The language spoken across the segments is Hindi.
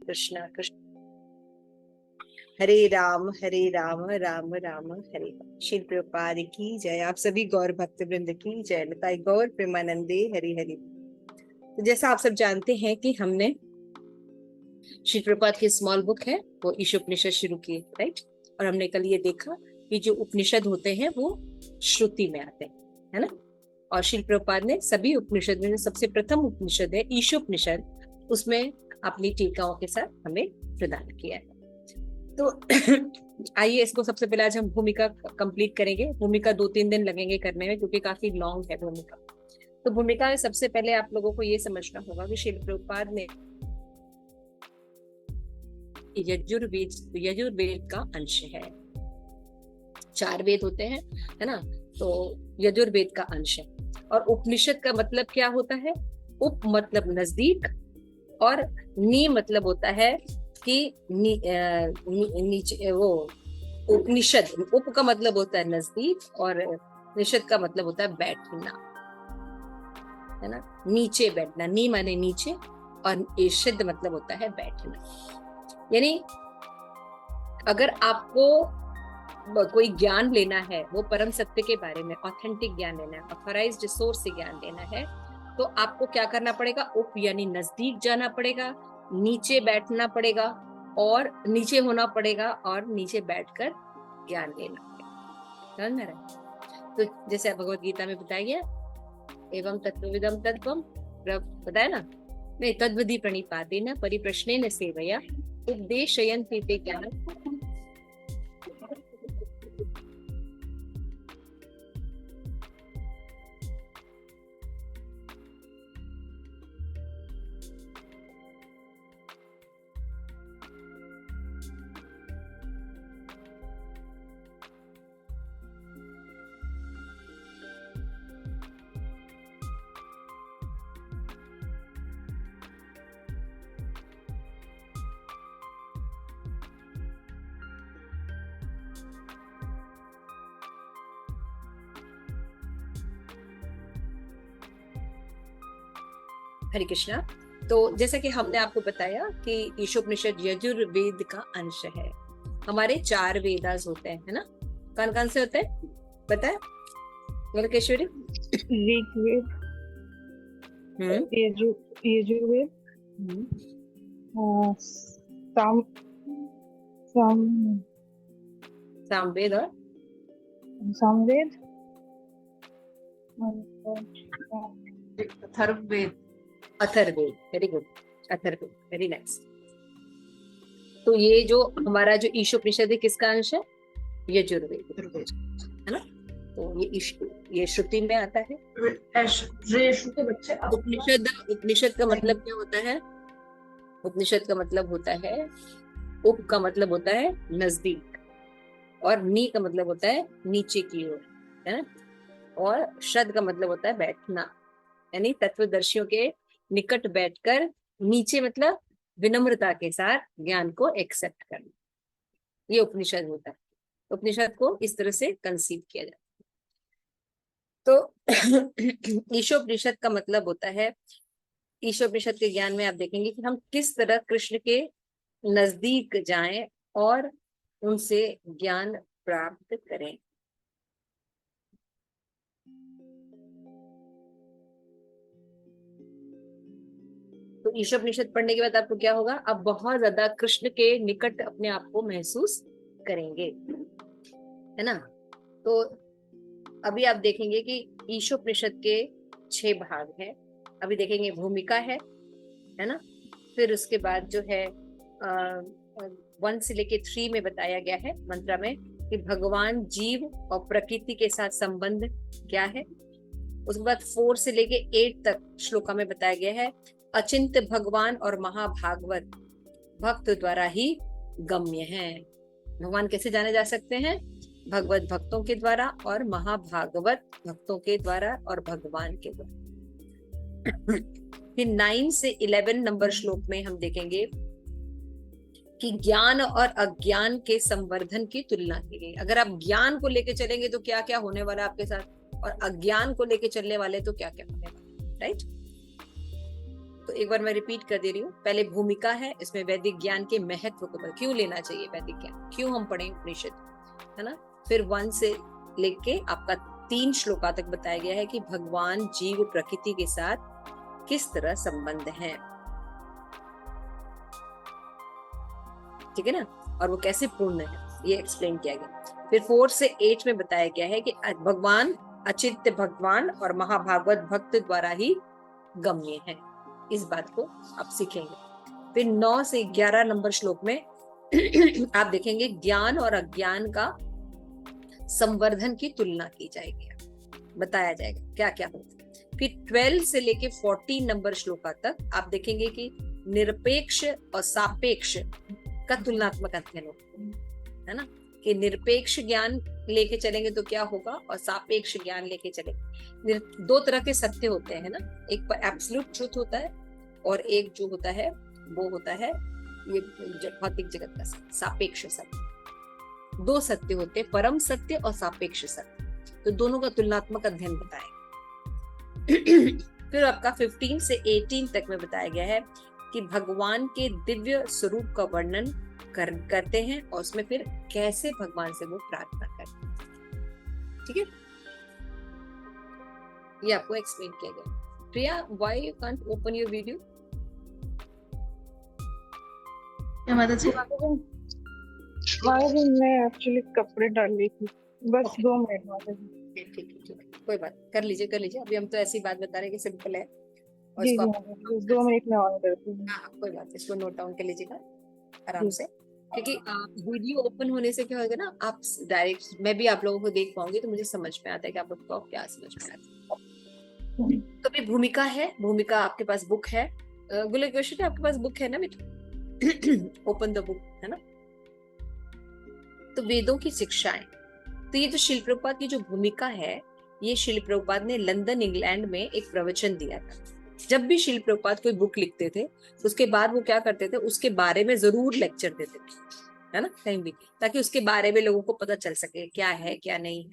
कृष्णा कृष्ण हरे राम राम राम हरे राम। श्रील प्रभुपाद की जय। आप सभी गौर भक्त वृंद की जय। लताई गौर प्रेमानंदे हरि हरि। तो जैसा आप सब जानते हैं कि हमने श्रील प्रभुपाद की स्मॉल बुक है वो ईश उपनिषद शुरू की, राइट। और हमने कल ये देखा कि जो उपनिषद होते हैं वो श्रुति में आते हैं, है ना। और श्रील प्रभुपाद ने सभी उपनिषद में सबसे प्रथम उपनिषद है ईशोपनिषद, उसमें अपनी टीकाओं के साथ हमें प्रदान किया है। तो आइए इसको सबसे पहले आज हम भूमिका कंप्लीट करेंगे। भूमिका 2-3 दिन लगेंगे करने में क्योंकि काफी लॉन्ग है भूमिका। तो भूमिका में सबसे पहले आप लोगों को ये समझना होगा कि श्रील प्रभुपाद ने यजुर्वेद का अंश है। 4 वेद होते हैं, है ना। तो यजुर्वेद का अंश है। और उपनिषद का मतलब क्या होता है? उप मतलब नजदीक, और नी मतलब होता है कि नीचे वो उपनिषद। उप का मतलब होता है नजदीक और निषद का मतलब होता है बैठना, है ना। नीचे बैठना, नी माने नीचे और ईषद मतलब होता है बैठना। यानी अगर आपको कोई ज्ञान लेना है, वो परम सत्य के बारे में ऑथेंटिक ज्ञान लेना है, ऑथराइज्ड सोर्स से ज्ञान लेना है, तो आपको क्या करना पड़ेगा? उप यानी नजदीक जाना पड़ेगा, नीचे बैठना पड़ेगा और नीचे होना पड़ेगा और नीचे बैठकर ज्ञान लेना पड़ेगा। समझ में रहा? तो जैसे भगवत गीता में बताया गया, एवं तत्वविदम तत्वम, बताया ना, नहीं तद्वदि प्रणिपातेन परिप्रश्नेन सेवया उपदेशयन्ति ते ज्ञानम्। हरे कृष्णा। तो जैसा कि हमने आपको बताया कि ईशोपनिषद यजुर्वेद का अंश है। हमारे 4 वेदास होते हैं, है ना। कौन कौन से होते हैं पता है गलकेश्वरी? ऋग्वेद, यजुर्वेद, सामवेद और Samaveda, Atharvaveda. Atharvaveda, very good, Atharvaveda, very nice. तो ये जो हमारा जो ईशोपनिषद है किसका अंश है? यजुर्वेद, है ना। तो ये श्रुति में आता है। उपनिषद का मतलब क्या होता है? उपनिषद का मतलब होता है, उप का मतलब होता है नजदीक, और नी का मतलब होता है नीचे की ओर, है ना। और शद का मतलब होता है बैठना, यानी तत्वदर्शियों के निकट बैठकर, नीचे मतलब विनम्रता के साथ ज्ञान को एक्सेप्ट करना, ये उपनिषद होता है। उपनिषद को इस तरह से कंसीव किया जाता है। तो ईशोपनिषद का मतलब होता है, ईशोपनिषद के ज्ञान में आप देखेंगे कि हम किस तरह कृष्ण के नजदीक जाएं और उनसे ज्ञान प्राप्त करें। तो ईशोपनिषद पढ़ने के बाद आपको क्या होगा? आप बहुत ज्यादा कृष्ण के निकट अपने आप को महसूस करेंगे, है ना। तो अभी आप देखेंगे कि ईशोपनिषद के 6 भाग हैं। अभी देखेंगे भूमिका है ना। फिर उसके बाद जो है 1 से लेके 3 में बताया गया है मंत्रा में कि भगवान, जीव और प्रकृति के साथ संबंध क्या है। उसके बाद 4 से लेके 8 तक श्लोका में बताया गया है अचिंत्य भगवान और महाभागवत भक्त द्वारा ही गम्य है। भगवान कैसे जाने जा सकते हैं? भगवत भक्तों के द्वारा और महाभागवत भक्तों के द्वारा और भगवान के द्वारा। फिर 9 से 11 नंबर श्लोक में हम देखेंगे कि ज्ञान और अज्ञान के संवर्धन की तुलना की गई। अगर आप ज्ञान को लेके चलेंगे तो क्या क्या होने वाला है आपके साथ, और अज्ञान को लेके चलने वाले तो क्या क्या होने वाला, राइट। तो एक बार मैं रिपीट कर दे रही हूँ। पहले भूमिका है, इसमें वैदिक ज्ञान के महत्व को क्यों लेना चाहिए, वैदिक ज्ञान क्यों हम पढ़ें उपनिषद, है ना। फिर 1 से लेके आपका 3 श्लोका तक बताया गया है कि भगवान जीव प्रकृति के साथ किस तरह संबंध है, ठीक है ना, और वो कैसे पूर्ण है, ये एक्सप्लेन किया गया। फिर 4 से 8 में बताया गया है कि भगवान अचिंत्य भगवान और महाभागवत भक्त द्वारा ही गम्य है, इस बात को आप सीखेंगे। फिर 9 से 11 नंबर श्लोक में आप देखेंगे ज्ञान और अज्ञान का संवर्धन की तुलना की जाएगी, बताया जाएगा क्या क्या होता है। फिर 12 से लेके 14 नंबर श्लोका तक आप देखेंगे कि निरपेक्ष और सापेक्ष का तुलनात्मक अध्ययन होगा, है ना, कि निरपेक्ष ज्ञान लेके चलेंगे तो क्या होगा और सापेक्ष ज्ञान लेके चलेंगे। 2 तरह के सत्य होते हैं ना, एक पर एब्सोल्यूट ट्रुथ होता है और एक जो होता है वो होता है ये भौतिक जगत का सत्य, सापेक्ष सत्य। 2 सत्य होते हैं, परम सत्य और सापेक्ष सत्य, तो दोनों का तुलनात्मक अध्ययन बताएगा। फिर आपका 15 से 18 तक में बताया गया है कि भगवान के दिव्य स्वरूप का वर्णन करते हैं और उसमें फिर कैसे भगवान से वो प्रार्थना करते हैं, ठीक है, ये आपको एक्सप्लेन किया गया। Priya, why you can't open your video? माता जी मैं एक्चुअली कपड़े डाल रही थी, बस 2 मिनट माता जी। ठीक, कोई बात, कर लीजिए। अभी हम तो ऐसी बात बता रहे हैं कि सिंपल है, और जी, इसको 2 मिनट में ऑन करती हूँ। हाँ, कोई बात, इसको नोट डाउन कर लीजिएगा आराम से, क्योंकि वीडियो ओपन होने से क्या होगा ना, आप डायरेक्ट, मैं भी आप लोगों को देख पाऊंगी तो मुझे समझ में आता है कि आप लोगों को क्या समझ में आता है। तो भी भूमिका है, भूमिका आपके पास बुक है, गुलकेश्वरी आपके पास बुक है ना बेटा? ओपन द बुक, है ना। तो वेदों की शिक्षाएं, तो ये जो शिल प्रभुपाद की जो भूमिका है, ये शिल प्रभुपाद ने लंदन इंग्लैंड में एक प्रवचन दिया था। जब भी शिल प्रभुपाद कोई बुक लिखते थे उसके बाद वो क्या करते थे, उसके बारे में जरूर लेक्चर देते थे, है ना, कहीं भी, ताकि उसके बारे में लोगों को पता चल सके क्या है क्या नहीं है।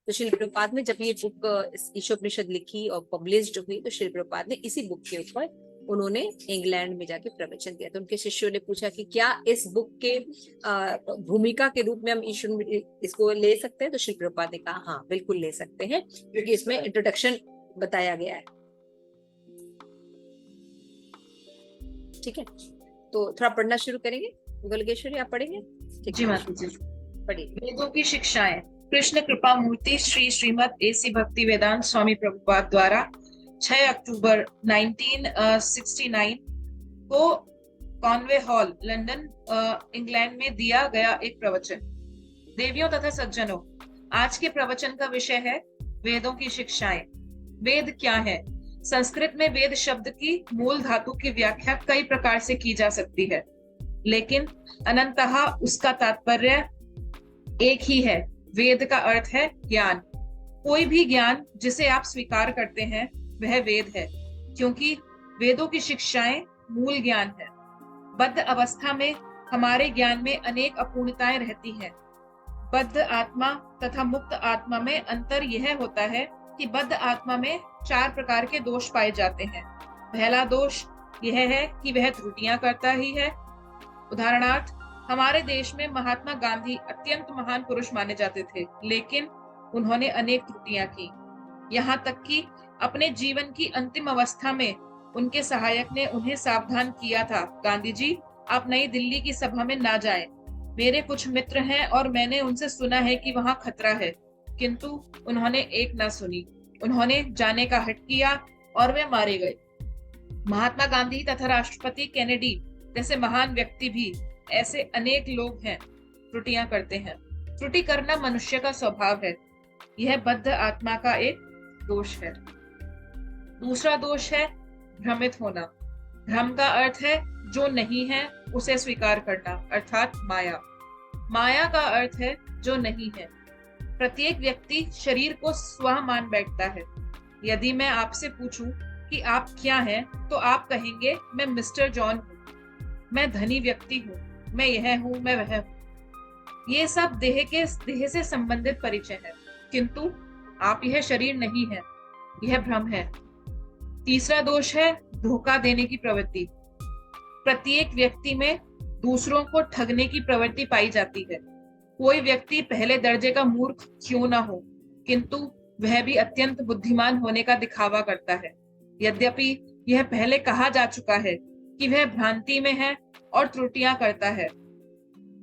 तो शिल प्रभुपाद ने जब ये बुक ईशोपनिषद लिखी और पब्लिश्ड हुई, तो शिल प्रभुपाद ने इसी बुक के ऊपर उन्होंने इंग्लैंड में जाके प्रवचन दिया। तो उनके शिष्यों ने पूछा कि क्या इस बुक के भूमिका के रूप में हम इसको ले सकते हैं? तो शिल प्रभुपाद ने कहा हाँ बिल्कुल ले सकते हैं, क्योंकि इसमें इंट्रोडक्शन बताया गया है, ठीक है। तो थोड़ा पढ़ना शुरू करेंगे, गुलकेश्वरी आप पढ़ेंगे? जी माता जी, पढ़िए। वेदों की शिक्षाएं। कृष्ण कृपा मूर्ति श्री श्रीमद एसी भक्ति वेदांत स्वामी प्रभुपाद द्वारा 6 अक्टूबर 1969 को कॉन्वे हॉल लंदन इंग्लैंड में दिया गया एक प्रवचन। देवियों तथा सज्जनों, आज के प्रवचन का विषय है वेदों की शिक्षाएं। वेद क्या है? संस्कृत में वेद शब्द की मूल धातु की व्याख्या कई प्रकार से की जा सकती है, लेकिन अनंतः उसका तात्पर्य एक ही है। वेद का अर्थ है ज्ञान। कोई भी ज्ञान जिसे आप स्वीकार करते हैं वह वेद है, क्योंकि वेदों की शिक्षाएं मूल ज्ञान है। बद्ध अवस्था में हमारे ज्ञान में अनेक अपूर्णताएं रहती हैं। बद्ध आत्मा तथा मुक्त आत्मा में अंतर यह होता है कि बद्ध आत्मा में 4 प्रकार के दोष पाए जाते हैं। पहला दोष यह है कि वह त्रुटियां करता ही है। उदाहरणार्थ, हमारे देश में महात्मा गांधी अत्यंत महान पुरुष माने जाते थे, लेकिन उन्होंने अनेक त्रुटियां की। यहाँ तक कि अपने जीवन की अंतिम अवस्था में उनके सहायक ने उन्हें सावधान किया था, गांधी जी आप नई दिल्ली की सभा में ना जाएं। मेरे कुछ मित्र हैं और मैंने उनसे सुना है कि वहां खतरा है, किंतु उन्होंने एक ना सुनी। उन्होंने जाने का हट किया और वे मारे गए। महात्मा गांधी तथा राष्ट्रपति केनेडी जैसे महान व्यक्ति भी, ऐसे अनेक लोग हैं, त्रुटियां करते हैं। त्रुटि करना मनुष्य का स्वभाव है। यह बद्ध आत्मा का एक दोष है। दूसरा दोष है भ्रमित होना। भ्रम का अर्थ है जो नहीं है उसे स्वीकार करना, अर्थात माया। माया का अर्थ है जो नहीं है। प्रत्येक व्यक्ति शरीर को स्व मान बैठता है। यदि मैं आपसे पूछूं कि आप क्या हैं, तो आप कहेंगे मैं मिस्टर जॉन हूँ, मैं धनी व्यक्ति हूँ, मैं यह हूँ, मैं वह हूँ। ये सब देह से संबंधित परिचय है, किंतु आप यह शरीर नहीं है, यह भ्रम है। तीसरा दोष है धोखा देने की प्रवृत्ति। प्रत्येक व्यक्ति में दूसरों को ठगने की प्रवृत्ति पाई जाती है। कोई व्यक्ति पहले दर्जे का मूर्ख क्यों ना हो, किंतु वह भी अत्यंत बुद्धिमान होने का दिखावा करता है। यद्यपि यह पहले कहा जा चुका है कि वह भ्रांति में है और त्रुटियां करता है,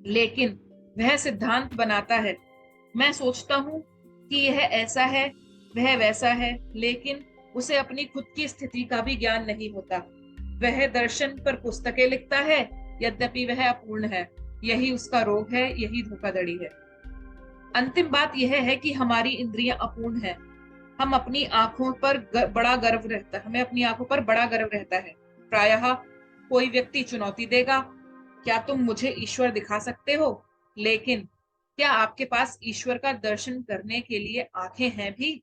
लेकिन वह सिद्धांत बनाता है। मैं सोचता हूँ कि यह ऐसा है, वह वैसा है, लेकिन उसे अपनी खुद की स्थिति का भी ज्ञान नहीं होता। वह दर्शन पर पुस्तकें लिखता है, यद्यपि वह अपूर्ण है। यही उसका रोग है, यही धोखाधड़ी है। अंतिम बात यह है कि हमारी इंद्रियां अपूर्ण है। हमें अपनी आंखों पर बड़ा गर्व रहता है। प्रायः कोई व्यक्ति चुनौती देगा, क्या तुम मुझे ईश्वर दिखा सकते हो? लेकिन क्या आपके पास ईश्वर का दर्शन करने के लिए आंखें हैं भी?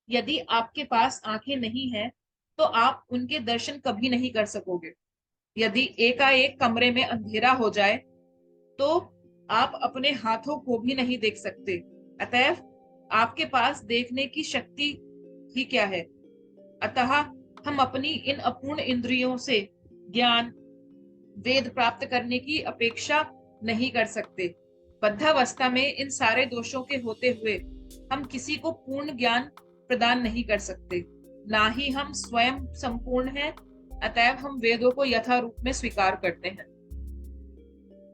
यदि आपके पास आंखें नहीं हैं, तो आप उनके दर्शन कभी नहीं कर सकोगे। यदि एकाएक कमरे में अंधेरा हो जाए, तो आप अपने हाथों को भी नहीं देख सकते। अतएव आपके पास देखने की शक्ति ही क्या है? अतः हम अपनी इन अपूर्ण इंद्रियों से ज्ञान, वेद प्राप्त करने की अपेक्षा नहीं कर सकते। बद्धावस्था में इन सारे दोषों के होते हुए हम किसी को पूर्ण ज्ञान प्रदान नहीं कर सकते, ना ही हम स्वयं संपूर्ण हैं। अतएव हम वेदों को यथा रूप में स्वीकार करते हैं।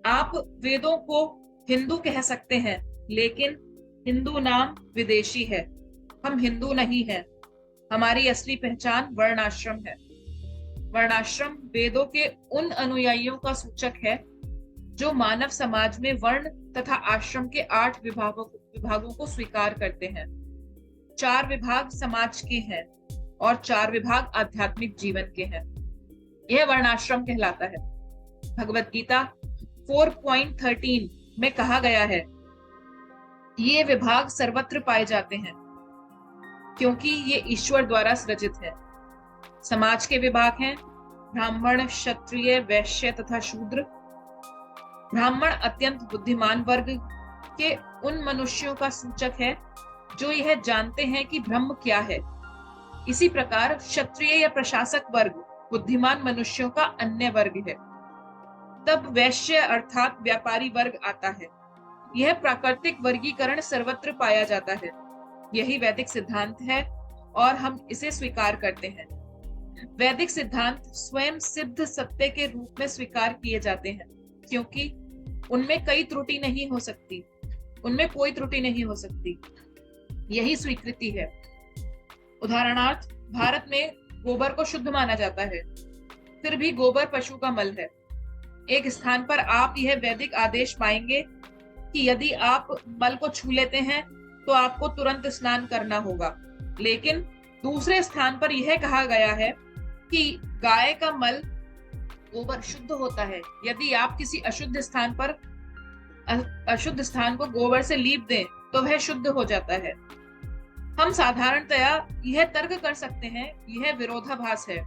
आप वेदों को हिंदू कह सकते हैं, लेकिन हिंदू नाम विदेशी है। हम हिंदू नहीं हैं। हमारी असली पहचान वर्णाश्रम है। वर्णाश्रम वेदों के उन अनुयायियों का सूचक है जो मानव समाज में वर्ण तथा आश्रम के 8 विभागों को स्वीकार करते हैं। 4 विभाग समाज के हैं और 4 विभाग आध्यात्मिक जीवन के हैं। यह वर्णाश्रम कहलाता है। भगवत गीता 4.13 में कहा गया है, ये विभाग सर्वत्र पाए जाते हैं क्योंकि ये ईश्वर द्वारा सृजित है। समाज के विभाग हैं ब्राह्मण, क्षत्रिय, वैश्य तथा शूद्र। ब्राह्मण अत्यंत बुद्धिमान वर्ग के उन मनुष्यों का सूचक है जो यह जानते हैं कि ब्रह्म क्या है। इसी प्रकार क्षत्रिय या प्रशासक वर्ग बुद्धिमान मनुष्यों का अन्य वर्ग है। तब वैश्य अर्थात व्यापारी वर्ग आता है। यह प्राकृतिक वर्गीकरण सर्वत्र पाया जाता है। यही वैदिक सिद्धांत है और हम इसे स्वीकार करते हैं। वैदिक सिद्धांत स्वयं सिद्ध सत्य के रूप में स्वीकार किए जाते हैं क्योंकि उनमें कोई त्रुटि नहीं हो सकती। यही स्वीकृति है। उदाहरणार्थ, भारत में गोबर को शुद्ध माना जाता है, फिर भी गोबर पशु का मल है। एक स्थान पर आप यह वैदिक आदेश पाएंगे कि यदि आप मल को छू लेते हैं तो आपको तुरंत स्नान करना होगा, लेकिन दूसरे स्थान पर यह कहा गया है कि गाय का मल गोबर शुद्ध होता है। यदि आप किसी अशुद्ध स्थान को गोबर से लीप दें तो वह शुद्ध हो जाता है। हम साधारणतया यह तर्क कर सकते हैं, यह विरोधाभास है।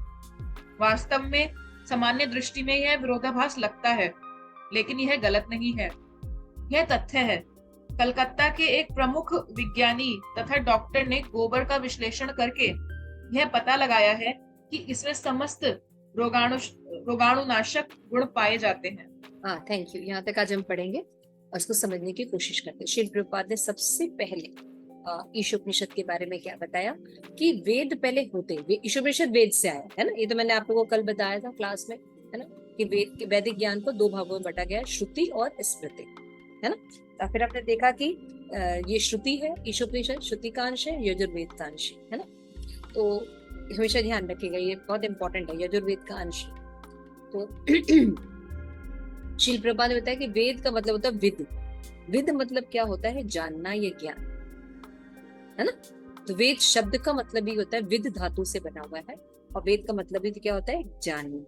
वास्तव में सामान्य दृष्टि में यह विरोधाभास लगता है, लेकिन यह गलत नहीं है। यह तथ्य है। कलकत्ता के एक प्रमुख विज्ञानी तथा डॉक्टर ने गोबर का विश्लेषण करके यह पता लगाया है कि इसमें समस्त रोगाणुनाशक गुण पाए जाते हैं। हाँ, थैंक यू। यहाँ तक आज हम पढ़ेंगे और इसको समझने की कोशिश करते हैं। श्रील प्रभुपाद ने सबसे पहले ईशोपनिषद के बारे में क्या बताया कि वेद पहले होते, ईशोपनिषद वेद से आया है ना। ये तो मैंने आप लोगों को कल बताया था क्लास में, है ना, कि वैदिक ज्ञान को 2 भागों में बांटा गया, श्रुति और स्मृति, है ना। तो फिर आपने देखा कि ये श्रुति है, ईशोपनिषद श्रुति का अंश है, यजुर्वेद का अंश है ना। तो हमेशा ध्यान रखिएगा, ये बहुत इंपॉर्टेंट है, यजुर्वेद का अंश। तो श्रील प्रभुपाद ने बताया कि वेद का मतलब होता है विद। विद मतलब क्या होता है? जानना या ज्ञान, है ना। तो वेद शब्द का मतलब ही होता है, विद धातु से बना हुआ है, और वेद का मतलब ही क्या होता है? जानना।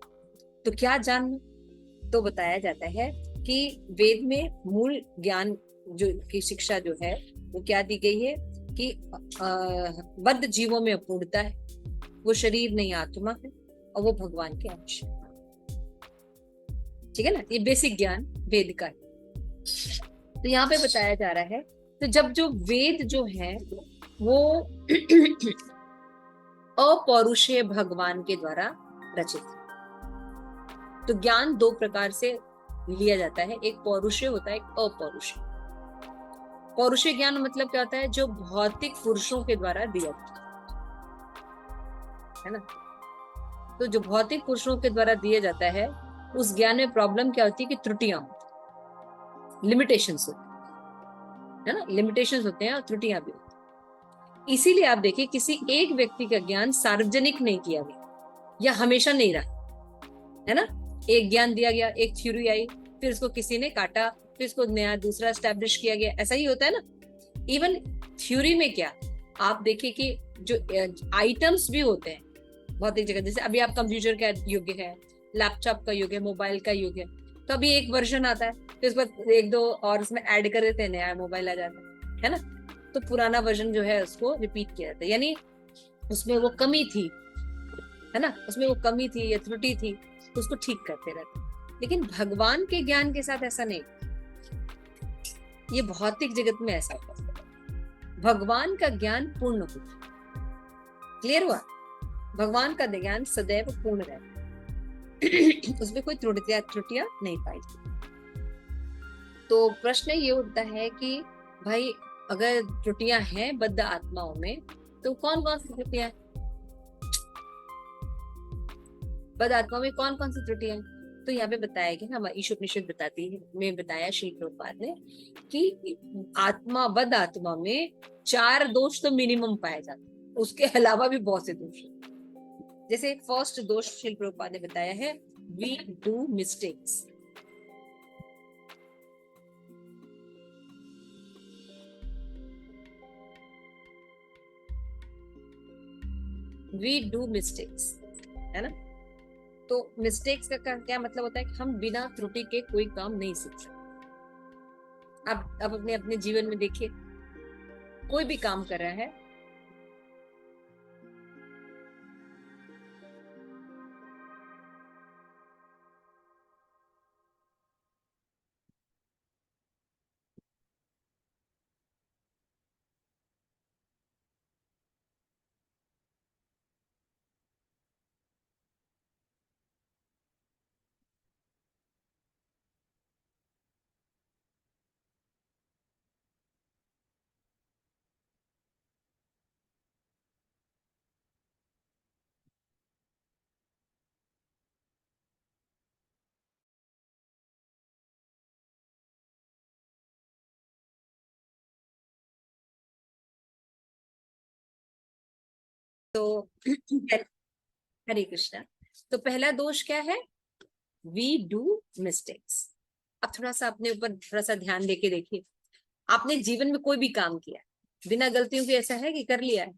तो क्या जानना? तो बताया जाता है कि वेद में मूल ज्ञान जो की शिक्षा जो है वो क्या दी गई है कि बद्ध जीवों में अपूर्णता है, वो शरीर नहीं आत्मा है और वो भगवान के अंश है। ठीक है ना, ये बेसिक ज्ञान वेद का है। तो यहाँ पे बताया जा रहा है, तो जब जो वेद जो है वो अपौरुषेय भगवान के द्वारा रचित है। तो ज्ञान दो प्रकार से लिया जाता है, एक पौरुषेय होता है, एक अपौरुषेय। पौरुषेय ज्ञान मतलब क्या होता है, जो भौतिक पुरुषों के द्वारा दिया जाता है ना। तो जो भौतिक पुरुषों के द्वारा दिया जाता है, उस ज्ञान में प्रॉब्लम क्या होती है कि त्रुटियां होती, लिमिटेशंस होती है ना, लिमिटेशंस होते हैं और त्रुटियां भी होती है। इसीलिए आप देखिए, किसी एक व्यक्ति का ज्ञान सार्वजनिक नहीं किया गया या हमेशा नहीं रहा, है ना। एक ज्ञान दिया गया, एक थ्योरी आई, फिर उसको किसी ने काटा, फिर इसको नया दूसरा एस्टेब्लिश किया गया, ऐसा ही होता है ना। इवन थ्योरी में क्या, आप देखिए कि जो आइटम्स भी होते हैं भौतिक जगत, जैसे अभी आप कंप्यूटर का युग है, लैपटॉप का युग है, मोबाइल का युग है, तो अभी एक वर्जन आता है, फिर उस पर एक दो और उसमें ऐड कर देते हैं, नया मोबाइल आ जाता है ना। तो पुराना वर्जन जो है उसको रिपीट किया जाता है, यानी उसमें वो कमी थी, है ना, उसमें वो कमी थी या त्रुटि थी, तो उसको ठीक करते रहते। लेकिन भगवान के ज्ञान के साथ ऐसा नहीं, ये भौतिक जगत में ऐसा होता है। भगवान का ज्ञान पूर्ण होता है। क्लियर हुआ? भगवान का ज्ञान सदैव पूर्ण रहता है, उसमें कोई त्रुटियां नहीं पाई। तो प्रश्न ये उठता है कि भाई अगर त्रुटियां हैं बद्ध आत्माओं में, तो कौन कौन सी त्रुटियां हैं बद्ध आत्मा में, कौन कौन सी त्रुटियां हैं? तो यहाँ पे बताया गया, हमारी ईशोपनिषद बताती है, में बताया श्री प्रभुपाद ने कि आत्मा, बद्ध आत्मा में 4 दोष तो मिनिमम पाए जाते हैं, उसके अलावा भी बहुत से दोष हैं। जैसे एक फर्स्ट दोष श्री प्रभुपाद ने बताया है, we do mistakes. We do mistakes, है ना। तो मिस्टेक्स का क्या मतलब होता है कि हम बिना त्रुटि के कोई काम नहीं सीख सकते। अब अपने अपने जीवन में देखिए, कोई भी काम कर रहा है, तो हरे कृष्णा। तो पहला दोष क्या है, वी डू मिस्टेक्स। अब थोड़ा सा अपने ऊपर थोड़ा सा ध्यान देके देखिए, आपने जीवन में कोई भी काम किया बिना गलतियों के, ऐसा है कि कर लिया है?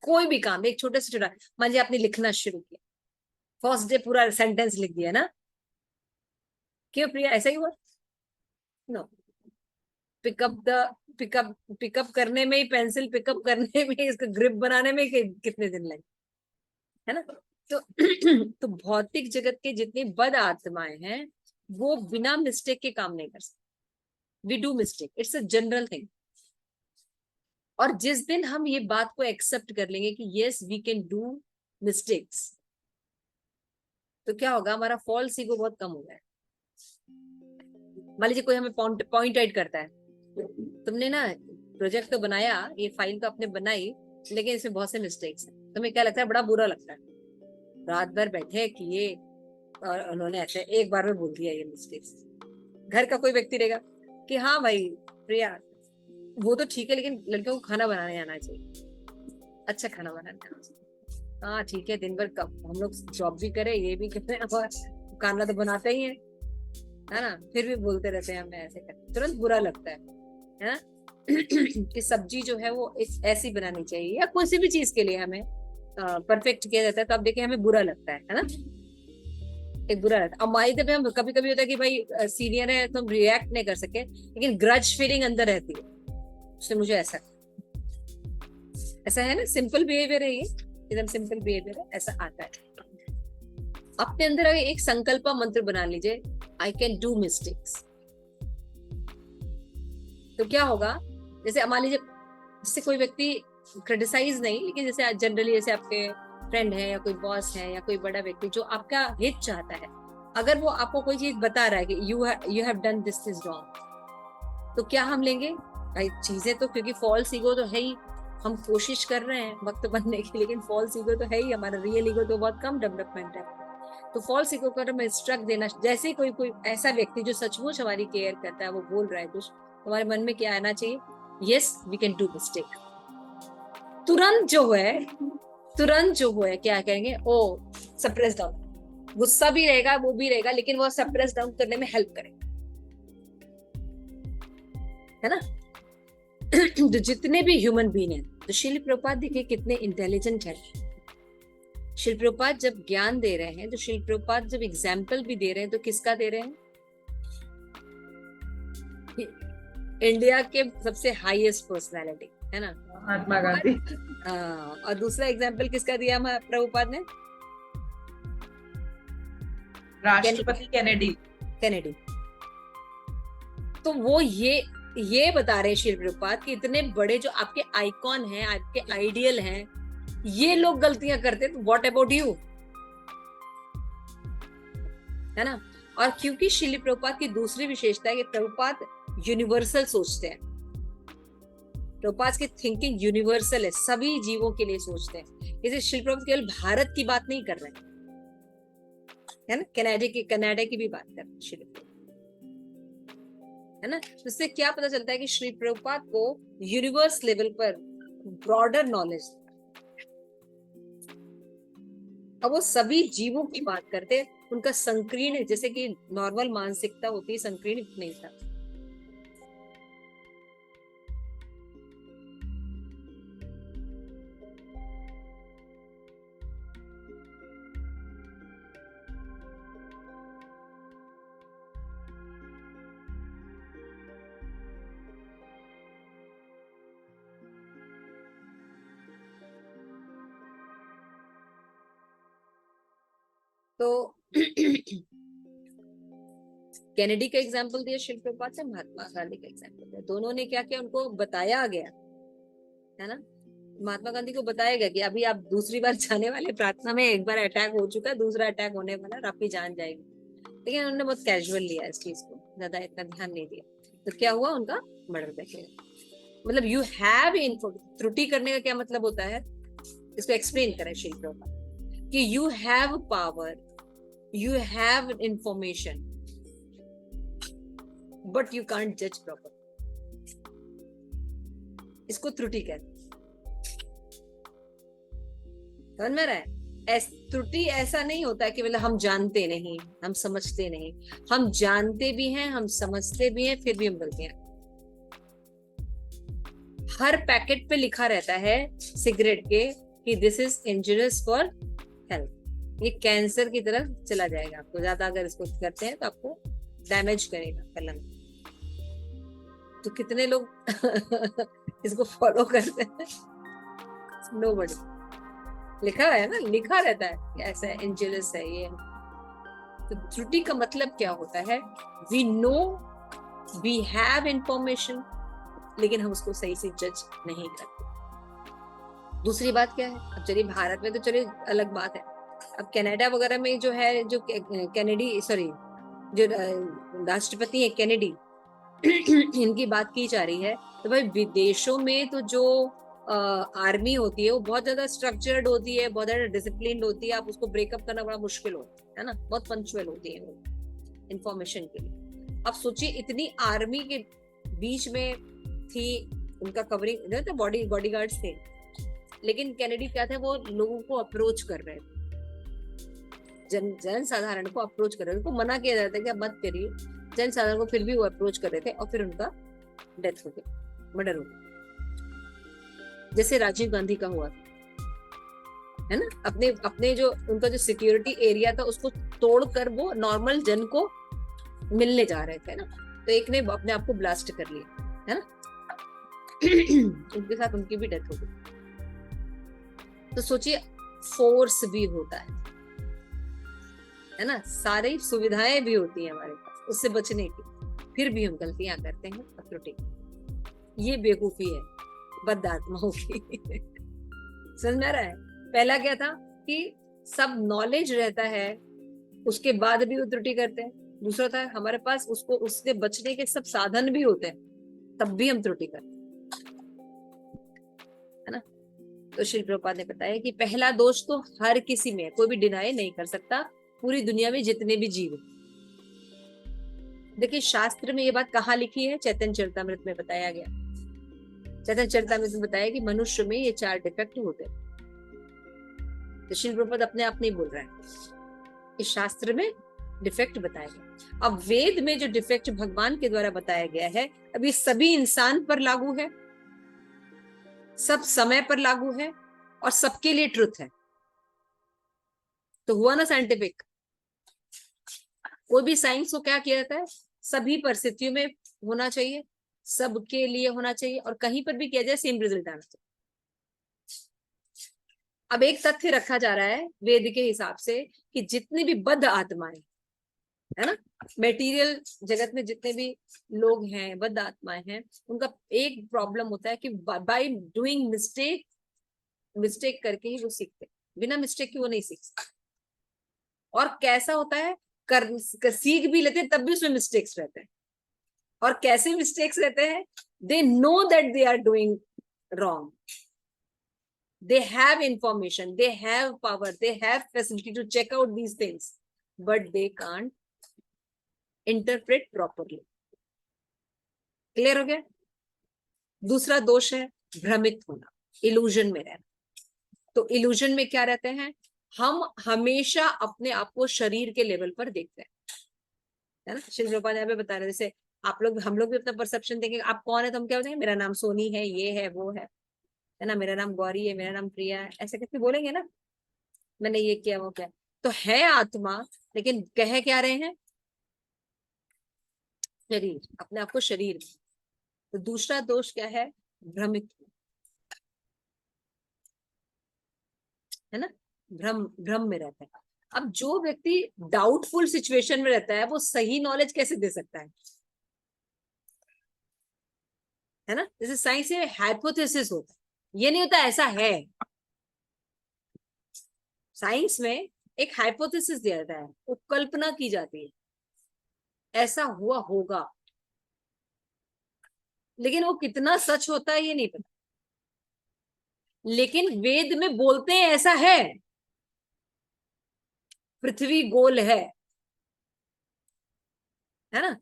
कोई भी काम, एक छोटा से छोटा, मान लीजिए आपने लिखना शुरू किया, फर्स्ट डे पूरा सेंटेंस लिख दिया ना, क्यों प्रिया, ऐसा ही हुआ? नो, पिकअप करने में ही, पेंसिल पिकअप करने में, इसका ग्रिप बनाने में कितने दिन लगे, है ना। तो तो भौतिक जगत के जितनी बद आत्माएं हैं, वो बिना मिस्टेक के काम नहीं कर सकते। We do mistake, it's a general thing. और जिस दिन हम ये बात को एक्सेप्ट कर लेंगे कि yes we can do mistakes, तो क्या होगा, हमारा फॉल्स ईगो बहुत कम हो जाएगा। मान लीजिए कोई हमें पॉइंट आउट करता है, तुमने ना प्रोजेक्ट तो बनाया, ये फाइल तो आपने बनाई, लेकिन इसमें बहुत से मिस्टेक्स हैं, तुम्हें क्या लगता है, बड़ा बुरा लगता है। रात भर बैठे किए और उन्होंने ऐसे एक बार में बोल दिया ये मिस्टेक्स। घर का कोई व्यक्ति रहेगा कि हाँ भाई प्रिया, वो तो ठीक है, लेकिन लड़कियों को खाना बनाने आना चाहिए, अच्छा खाना बनाने आना चाहिए। हाँ ठीक है, दिन भर कब हम लोग जॉब भी करें, ये भी करें, और खाना तो बनाते ही है ना, फिर भी बोलते रहते हैं हमें ऐसे करते, तुरंत बुरा लगता है ना। कि सब्जी जो है वो ऐसी बनानी चाहिए, या किसी भी चीज के लिए हमें परफेक्ट किया जाता है, तो आप देखिए हमें बुरा लगता है ना, एक बुरा लगता है। और हमारी तरफ हम कभी कभी होता है कि भाई सीनियर है तो हम रिएक्ट नहीं कर सके, लेकिन ग्रज फीलिंग अंदर रहती है, उसने मुझे ऐसा, ऐसा है ना, सिंपल बिहेवियर है ये, एकदम सिंपल बिहेवियर है, ऐसा आता है। अपने अंदर अगर एक संकल्प मंत्र बना लीजिए, आई कैन डू मिस्टेक्स, तो क्या होगा, जैसे मान लीजिए, जैसे कोई व्यक्ति क्रिटिसाइज नहीं, लेकिन जैसे जनरली जैसे आपके फ्रेंड है या कोई बॉस है या कोई बड़ा व्यक्ति जो आपका हित चाहता है, अगर वो आपको कोई चीज बता रहा है कि you have done this is wrong, तो क्या हम लेंगे भाई चीजें, तो क्योंकि फॉल्स ईगो तो है ही, हम कोशिश कर रहे हैं वक्त बनने की, लेकिन फॉल्स ईगो तो है ही, हमारा रियल ईगो तो बहुत कम डेवलपमेंट है। तो फॉल्स ईगो को हमें इंस्ट्रक्ट देना, जैसे कोई ऐसा व्यक्ति जो सचमुच हमारी केयर करता है वो बोल रहा है कुछ, हमारे मन में क्या आना चाहिए, yes we can do mistake. तुरंत जो है क्या कहेंगे, ओ सप्रेस डाउन, गुस्सा भी रहेगा, वो भी रहेगा, लेकिन वो सप्रेस डाउन करने में हेल्प करेगा, है ना। तो जितने भी ह्यूमन बीइंग हैं, तो शिल प्रभुपाद देखिए कितने इंटेलिजेंट है। शिल प्रभुपाद जब ज्ञान दे रहे हैं, तो शिल प्रभुपाद जब एग्जाम्पल भी दे रहे हैं, तो किसका दे रहे हैं, इंडिया के सबसे हाईएस्ट पर्सनालिटी, है ना, महात्मा गांधी। और दूसरा एग्जाम्पल किसका दिया प्रभुपाद ने, राष्ट्रपति कैनेडी। तो वो ये बता रहे हैं शिल प्रभुपाद कि इतने बड़े जो आपके आइकॉन हैं, आपके आइडियल हैं, ये लोग गलतियां करते, तो व्हाट अबाउट यू, है ना। और क्योंकि शिल प्रभुपाद की दूसरी विशेषता है कि प्रभुपाद यूनिवर्सल सोचते हैं, प्रभुपाद की थिंकिंग यूनिवर्सल है, सभी जीवों के लिए सोचते हैं। जैसे शिल प्रभुपाद केवल भारत की बात नहीं कर रहे हैं, है ना, कनाडा की भी बात कर रहे हैं शिल प्रभुपाद, है ना। इससे क्या पता चलता है कि श्री प्रभुपाद को यूनिवर्स लेवल पर ब्रॉडर नॉलेज, अब वो सभी जीवों की बात करते हैं, उनका संकीर्ण, जैसे कि नॉर्मल मानसिकता होती है, संकीर्ण नहीं था। तो कैनेडी का एग्जाम्पल दिया शिल प्रभुपाद से, महात्मा गांधी का एग्जाम्पल दिया, दोनों ने क्या किया, उनको बताया गया, है ना। महात्मा गांधी को बताया गया कि अभी आप दूसरी बार जाने वाले, प्रार्थना में एक बार अटैक हो चुका है, दूसरा अटैक होने वाला, और आपकी जान जाएगी, लेकिन उन्होंने बहुत कैजुअल लिया इस चीज को, ज्यादा इतना ध्यान नहीं दिया, तो क्या हुआ, उनका मर्डर देखेगा। मतलब यू हैव इन्फो, त्रुटि करने का क्या मतलब होता है, इसको एक्सप्लेन करें शिल प्रभुपाद कि you have power, you have information but you can't judge properly, इसको त्रुटि कहते हैं। समझ में रहा है, त्रुटि ऐसा नहीं होता है कि मतलब हम जानते नहीं, हम समझते नहीं, हम जानते भी हैं, हम समझते भी हैं, फिर भी हम गलतियां। हर पैकेट पे लिखा रहता है सिगरेट के कि दिस इज इंजurious फॉर हेल्थ, ये कैंसर की तरफ चला जाएगा, आपको ज्यादा अगर इसको करते हैं तो आपको डैमेज करेगा कलम। तो कितने लोग इसको फॉलो करते हैं, नोबडी, लिखा है ना, लिखा रहता है ऐसा इंजurious है ये। तो त्रुटि का मतलब क्या होता है, we know we have information, लेकिन हम उसको सही से जज नहीं करते। दूसरी बात क्या है, अब चलिए भारत में तो चलिए अलग बात है, अब कनाडा वगैरह में जो है, जो जो राष्ट्रपति है कैनेडी, इनकी बात की जा रही है, तो भाई विदेशों में तो जो आर्मी होती है वो बहुत ज्यादा स्ट्रक्चर्ड होती है, बहुत ज्यादा डिसिप्लिन होती है, आप उसको ब्रेकअप करना बड़ा मुश्किल होता है ना, बहुत पंक्चुअल होती है वो इंफॉर्मेशन के लिए। अब सोचिए इतनी आर्मी के बीच में थी, उनका कवरिंग तो बॉडी गार्ड्स थे, लेकिन कैनेडी क्या था, वो लोगों को अप्रोच कर रहे थे, जन साधारण को अप्रोच कर रहे थे, उनको मना किया जाता है कि आप मत करिए, जन साधारण को फिर भी वो अप्रोच कर रहे थे, और फिर उनका डेथ हो गया, मर्डर हो गया, जैसे राजीव गांधी का हुआ था, है ना। अपने जो उनका जो सिक्योरिटी एरिया था उसको तोड़कर वो नॉर्मल जन को मिलने जा रहे थे ना, तो एक ने अपने आप को ब्लास्ट कर लिया, है ना। उनके साथ उनकी भी डेथ हो गई। तो सोचिए फोर्स भी होता है ना, सारी सुविधाएं भी होती हैं हमारे पास उससे बचने की, फिर भी हम गलतियां करते हैं और त्रुटि। ये बेवकूफी है बद आत्माओं की। समझ में आ रहा है? पहला क्या था कि सब नॉलेज रहता है उसके बाद भी वो त्रुटि करते हैं। दूसरा था हमारे पास उसको उससे बचने के सब साधन भी होते हैं, तब भी हम त्रुटि करते है ना। तो श्री प्रभुपाद ने बताया कि पहला दोष तो हर किसी में, कोई भी डिनाई नहीं कर सकता, पूरी दुनिया में जितने भी जीव। देखिए शास्त्र में ये बात कहाँ लिखी है? चैतन्य चरितमृत में बताया गया। चैतन्य चरितमृत में बताया कि मनुष्य में ये 4 डिफेक्ट होते हैं। तो श्री प्रभुपाद अपने आप नहीं बोल रहा है, इस शास्त्र में डिफेक्ट बताया गया। अब वेद में जो डिफेक्ट भगवान के द्वारा बताया गया है, अब ये सभी इंसान पर लागू है, सब समय पर लागू है और सबके लिए ट्रुथ है। तो हुआ ना साइंटिफिक। कोई भी साइंस को क्या किया जाता है? सभी परिस्थितियों में होना चाहिए, सबके लिए होना चाहिए, और कहीं पर भी किया जाए सेम रिजल्ट आना चाहिए। अब एक तथ्य रखा जा रहा है वेद के हिसाब से कि जितनी भी बद्ध आत्माएं है ना, मेटीरियल जगत में जितने भी लोग हैं, बद्ध आत्माएं हैं, उनका एक प्रॉब्लम होता है कि बाय डूइंग मिस्टेक करके ही वो सीखते, बिना मिस्टेक के वो नहीं सीख सकते। और कैसा होता है, सीख भी लेते तब भी उसमें मिस्टेक्स रहते हैं। और कैसे मिस्टेक्स रहते हैं? They know that they are doing wrong, they have information, they have power, they have facility to check out these things, but they can't interpret properly. Clear हो गया? दूसरा दोष है भ्रमित होना, इल्यूजन में रहना। तो इल्यूजन में क्या रहते हैं? हम हमेशा अपने आप को शरीर के लेवल पर देखते हैं, है ना। श्री प्रभुपाद यहाँ पे बता रहे, जैसे आप लोग, हम लोग भी अपना परसेप्शन देखेंगे, आप कौन है तो हम क्या बोलेंगे? मेरा नाम सोनी है, ये है, वो है ना, मेरा नाम गौरी है, मेरा नाम प्रिया है, ऐसे करके बोलेंगे ना, मैंने ये किया, वो क्या। तो है आत्मा, लेकिन कह क्या रहे हैं? शरीर, अपने आप को शरीर में। तो दूसरा दोष क्या है? भ्रमित, है ना, भ्रम, भ्रम में रहता है। अब जो व्यक्ति डाउटफुल सिचुएशन में रहता है, वो सही नॉलेज कैसे दे सकता है ना। जैसे साइंस में हाइपोथेसिस होता है, ये नहीं होता ऐसा है। साइंस में एक हाइपोथेसिस दिया जाता है, वो कल्पना की जाती है, ऐसा हुआ होगा, लेकिन वो कितना सच होता है ये नहीं पता। लेकिन वेद में बोलते हैं ऐसा है, पृथ्वी गोल है ना,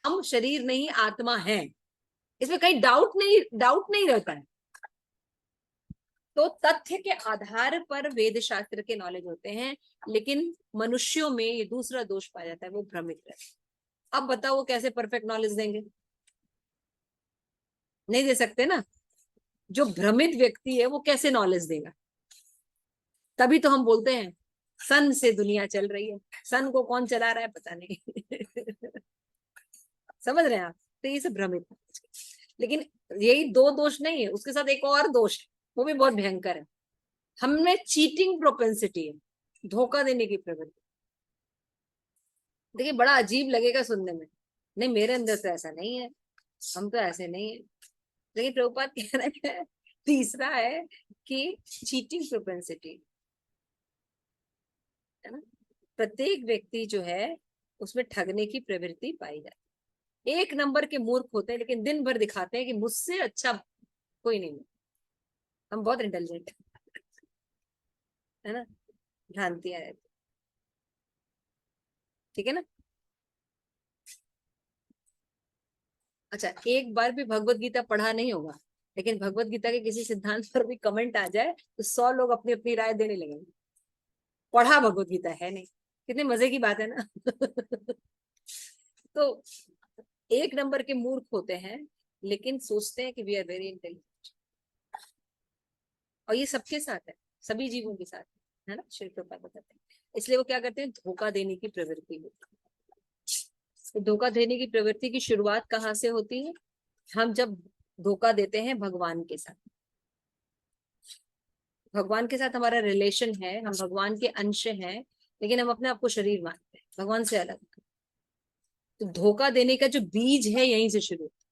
हम शरीर नहीं आत्मा है, इसमें कहीं डाउट नहीं रहता है। तो तथ्य के आधार पर वेद शास्त्र के नॉलेज होते हैं, लेकिन मनुष्यों में ये दूसरा दोष पाया जाता है, वो भ्रमित रहते हैं। अब बताओ वो कैसे परफेक्ट नॉलेज देंगे? नहीं दे सकते ना। जो भ्रमित व्यक्ति है वो कैसे नॉलेज देगा? तभी तो हम बोलते हैं सन से दुनिया चल रही है, सन को कौन चला रहा है पता नहीं। समझ रहे हैं आप? तो ये सब भ्रमित। लेकिन यही 2 दोष नहीं है, उसके साथ एक और दोष है, वो भी बहुत भयंकर है। हमने चीटिंग प्रोपेंसिटी है, धोखा देने की प्रवृत्ति। देखिए बड़ा अजीब लगेगा सुनने में, नहीं मेरे अंदर तो ऐसा नहीं है, हम तो ऐसे नहीं है। लेकिन प्रभुपाद कह रहे हैं तीसरा है कि चीटिंग प्रोपेंसिटी, है ना। प्रत्येक व्यक्ति जो है उसमें ठगने की प्रवृत्ति पाई जाती है। 1 नंबर के मूर्ख होते हैं, लेकिन दिन भर दिखाते हैं कि मुझसे अच्छा कोई नहीं है, हम बहुत इंटेलिजेंट है ना। भ्रांतियां रहती, ठीक है ना। अच्छा, एक बार भी भगवत गीता पढ़ा नहीं होगा, लेकिन भगवत गीता के किसी सिद्धांत पर भी कमेंट आ जाए तो 100 लोग अपनी अपनी राय देने लगेंगे। पढ़ा भगवत गीता है नहीं, कितने मजे की बात है ना। तो 1 नंबर के मूर्ख होते हैं, लेकिन सोचते हैं कि वी आर वेरी इंटेलिजेंट। और ये सबके साथ है, सभी जीवों के साथ है ना, श्री प्रभुपाद बताते हैं। इसलिए वो क्या करते हैं? धोखा देने की प्रवृत्ति होती है। तो धोखा देने की प्रवृत्ति की शुरुआत कहाँ से होती है? हम जब धोखा देते हैं भगवान के साथ, भगवान के साथ हमारा रिलेशन है, हम भगवान के अंश हैं, लेकिन हम अपने आप को शरीर मानते हैं, भगवान से अलग। तो धोखा देने का जो बीज है यहीं से शुरू होता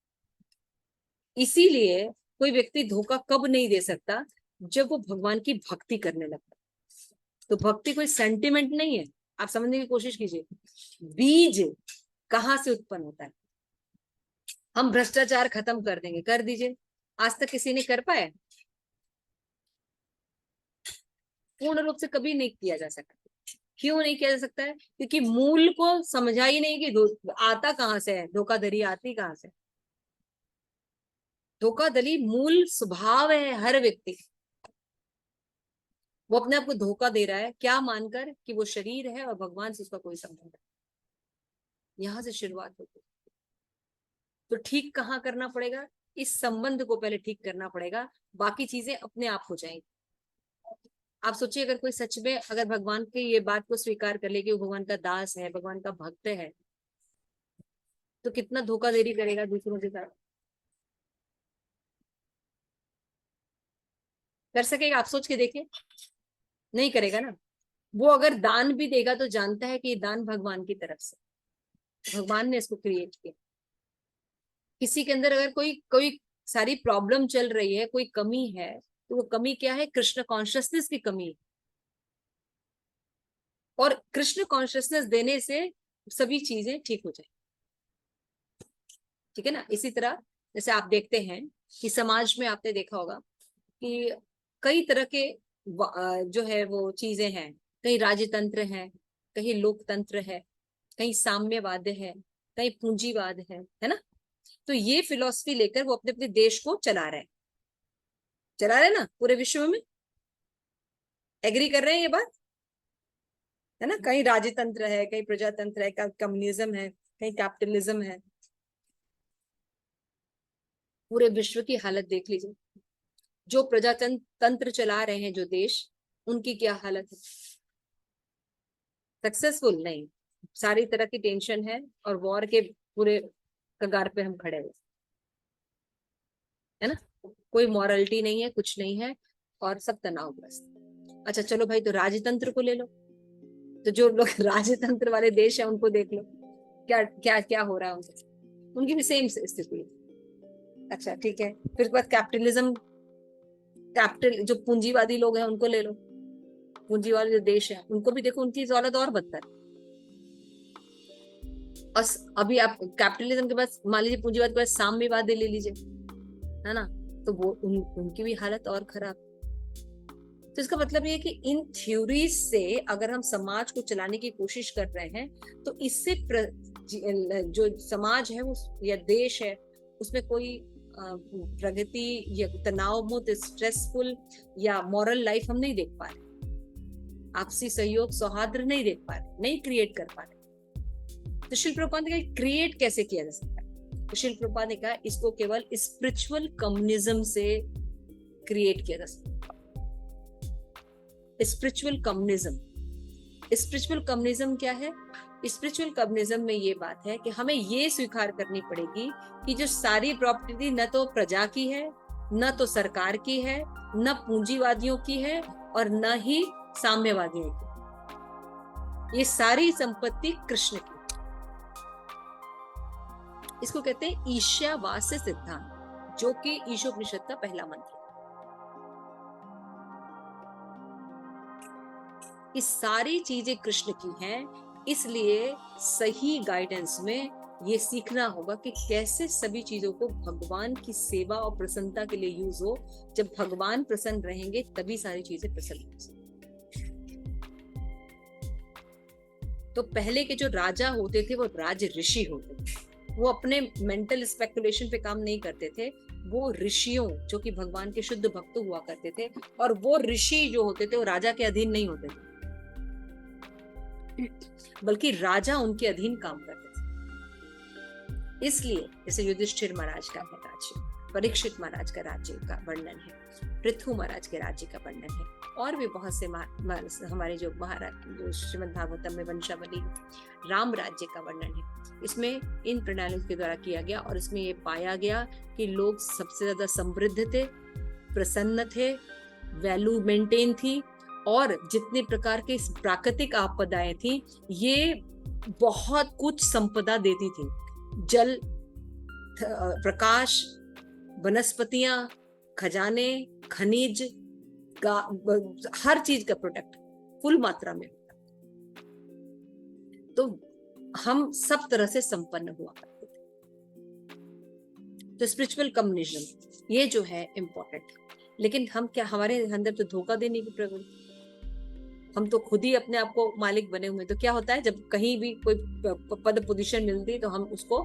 है। इसीलिए कोई व्यक्ति धोखा कब नहीं दे सकता, जब वो भगवान की भक्ति करने लगता है। तो भक्ति कोई सेंटिमेंट नहीं है, आप समझने की कोशिश कीजिए। बीज कहाँ से उत्पन्न होता है। हम भ्रष्टाचार खत्म कर देंगे, कर दीजिए, आज तक किसी ने कर पाया? पूर्ण रूप से कभी नहीं किया जा सकता। क्यों नहीं किया जा सकता है? क्योंकि मूल को समझा ही नहीं कि आता कहाँ से है, धोखाधड़ी आती कहाँ से। धोखाधड़ी मूल स्वभाव है हर व्यक्ति। वो अपने आप को धोखा दे रहा है क्या मानकर कि वो शरीर है और भगवान से उसका कोई संबंध नहीं। यहां से शुरुआत होती है। तो ठीक कहाँ करना पड़ेगा? इस संबंध को पहले ठीक करना पड़ेगा, बाकी चीजें अपने आप हो जाएंगी। आप सोचिए, अगर कोई सच में अगर भगवान की ये बात को स्वीकार कर ले कि वो भगवान का दास है, भगवान का भक्त है, तो कितना धोखाधड़ी करेगा दूसरों के साथ। कर सकेगा? आप सोच के देखिए, नहीं करेगा ना। वो अगर दान भी देगा तो जानता है कि ये दान भगवान की तरफ से, भगवान ने इसको क्रिएट किया। किसी के अंदर अगर कोई कोई सारी प्रॉब्लम चल रही है, कोई कमी है, तो वो कमी क्या है? कृष्ण कॉन्शियसनेस की कमी है। और कृष्ण कॉन्शियसनेस देने से सभी चीजें ठीक हो जाए। ठीक है ना। इसी तरह जैसे आप देखते हैं कि समाज में आपने देखा होगा कि कई तरह के जो है वो चीजें हैं। कहीं राजतंत्र है, कहीं लोकतंत्र है, कहीं साम्यवाद है, कहीं पूंजीवाद है ना। तो ये फिलॉसफी लेकर वो अपने अपने देश को चला रहे ना पूरे विश्व में। एग्री कर रहे हैं ये बात, है ना। कहीं राजतंत्र है, कहीं प्रजातंत्र है, कहीं कम्युनिज्म है, कहीं कैपिटलिज्म है। पूरे विश्व की हालत देख लीजिए। जो प्रजातंत्र चला रहे हैं जो देश, उनकी क्या हालत है? सक्सेसफुल नहीं, सारी तरह की टेंशन है और वॉर के पूरे कगार पे हम खड़े हुए, है ना। कोई मॉरलिटी नहीं है, कुछ नहीं है, और सब तनावग्रस्त। अच्छा चलो भाई, तो राजतंत्र को ले लो। तो जो लोग राजतंत्र वाले देश है उनको देख लो, क्या क्या क्या हो रहा है उनसे, उनकी भी सेम स्थिति है। अच्छा ठीक है, फिर बाद कैपिटलिज्म, कैपिटल जो पूंजीवादी लोग हैं उनको ले लो। पूंजीवादी जो देश है उनको भी देखो, उनकी हालत और बदतर। और अभी आप कैपिटलिज्म के बाद मान लीजिए पूंजीवाद के बाद साम्यवाद ले लीजिए, है ना, तो वो उनकी भी हालत और खराब। तो इसका मतलब ये है कि इन थ्योरीज से अगर हम समाज को चलाने की कोशिश कर रहे हैं, तो इससे जो समाज है वो या देश है उसमें कोई प्रगति या तनाव मुक्त स्ट्रेसफुल या मॉरल लाइफ हम नहीं देख पा रहे। आपसी सहयोग सौहार्द नहीं देख पा रहे, नहीं क्रिएट कर पा रहे। तो शिल प्रभुपाद ने कहा क्रिएट कैसे किया जा सकता है? तो शिल प्रभुपाद ने कहा इसको केवल स्पिरिचुअल कम्युनिज्म से क्रिएट किया जा सकता है। स्पिरिचुअल कम्युनिज्म, स्पिरिचुअल कम्युनिज्म क्या है? स्पिरिचुअल कम्युनिज्म में ये बात है कि हमें ये स्वीकार करनी पड़ेगी कि जो सारी प्रॉपर्टी न तो प्रजा की है, न तो सरकार की है, न पूंजीवादियों की है, और न ही साम्यवादियों की। ये सारी संपत्ति कृष्ण की। इसको कहते हैं ईशावास्य सिद्धांत, जो कि ईशोपनिषद का पहला मंत्र है। ये सारी चीजें कृष्ण की हैं, इसलिए सही गाइडेंस में ये सीखना होगा कि कैसे सभी चीजों को भगवान की सेवा और प्रसन्नता के लिए यूज हो। जब भगवान प्रसन्न रहेंगे तभी सारी चीजें प्रसन्न हो सकती। तो पहले के जो राजा होते थे वो राज ऋषि होते थे। वो अपने मेंटल स्पेकुलेशन पे काम नहीं करते थे, वो ऋषियों जो कि भगवान के शुद्ध भक्त हुआ करते थे, और वो ऋषि जो होते थे वो राजा के अधीन नहीं होते थे, बल्कि राजा उनके अधीन काम करते थे। इसलिए जैसे युधिष्ठिर महाराज का है राज्य, परीक्षित महाराज का राज्य का वर्णन है, पृथु महाराज के राज्य का वर्णन है, और भी बहुत से हमारे जो महाराज जो श्रीमद् भागवतम में वंशावली राम राज्य का वर्णन है। इसमें इन प्रणालियों के द्वारा किया गया, और इसमें ये पाया गया कि लोग सबसे ज्यादा समृद्ध थे, प्रसन्न थे, वैल्यू मेंटेन थी, और जितने प्रकार के प्राकृतिक आपदाएं थी, ये बहुत कुछ संपदा देती थी। जल, प्रकाश, वनस्पतियां, खजाने, खनिज, हर चीज का प्रोडक्ट फुल मात्रा में होता। तो हम सब तरह से संपन्न हुआ करते थे। तो स्पिरिचुअल कम्युनिज्म ये जो है इम्पोर्टेंट है। लेकिन हम क्या, हमारे अंदर तो धोखा देने की प्रवृत्ति, हम तो खुद ही अपने आप को मालिक बने हुए। तो क्या होता है, जब कहीं भी कोई पद पोजीशन मिलती है तो हम उसको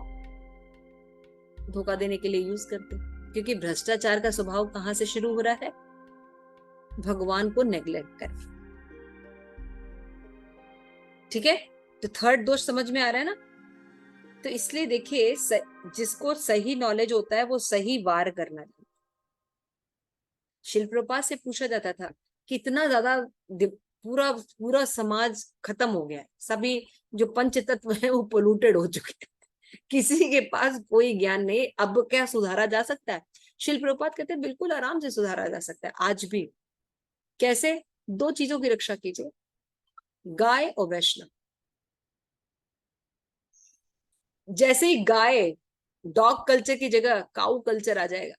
धोखा देने के लिए यूज करते हैं। क्योंकि भ्रष्टाचार का स्वभाव कहां से शुरू हो रहा है? भगवान को नेग्लेक्ट कर। ठीक है, तो थर्ड दोष समझ में आ रहा है ना? तो इसलिए देखिए, जिसको सही नॉलेज होता है वो सही वार करना चाहिए। शिल प्रभुपाद से पूछा जाता था कि इतना ज्यादा पूरा पूरा समाज खत्म हो गया है, सभी जो पंच तत्व है वो पोल्यूटेड हो चुके हैं, किसी के पास कोई ज्ञान नहीं, अब क्या सुधारा जा सकता है? शिल प्रभुपाद कहते हैं बिल्कुल आराम से सुधारा जा सकता है आज भी। कैसे? दो चीजों की रक्षा कीजिए, गाय और वैष्णव। जैसे ही गाय, डॉग कल्चर की जगह काऊ कल्चर आ जाएगा।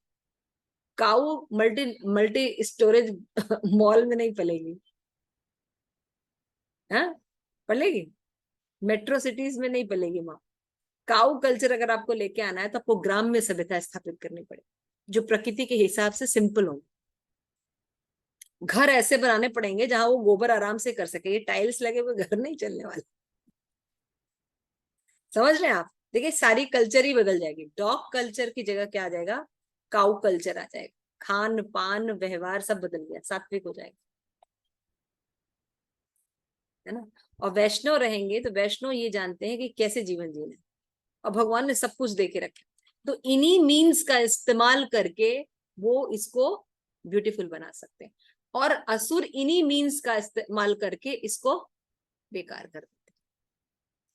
काऊ मल्टी मल्टी स्टोरेज मॉल में नहीं पलेगी, हाँ पलेगी, मेट्रो सिटीज में नहीं पलेगी माँ। काऊ कल्चर अगर आपको लेके आना है तो आपको ग्राम में सभ्यता स्थापित करनी पड़ेगी, जो प्रकृति के हिसाब से सिंपल हो। घर ऐसे बनाने पड़ेंगे जहां वो गोबर आराम से कर सके। ये टाइल्स लगे हुए घर नहीं चलने वाले, समझ रहे हैं आप? देखिए, सारी कल्चर ही बदल जाएगी। डॉग कल्चर की जगह क्या आ जाएगा? काऊ कल्चर आ जाएगा। खान पान व्यवहार सब बदल गया, सात्विक हो जाएगा, है ना? और वैष्णव रहेंगे तो वैष्णव ये जानते हैं कि कैसे जीवन जीना है, और भगवान ने सब कुछ दे के रखा। तो इन्हीं मीन्स का इस्तेमाल करके वो इसको ब्यूटीफुल बना सकते हैं, और असुर इन्हीं मीन्स का इस्तेमाल करके इसको बेकार कर देते हैं।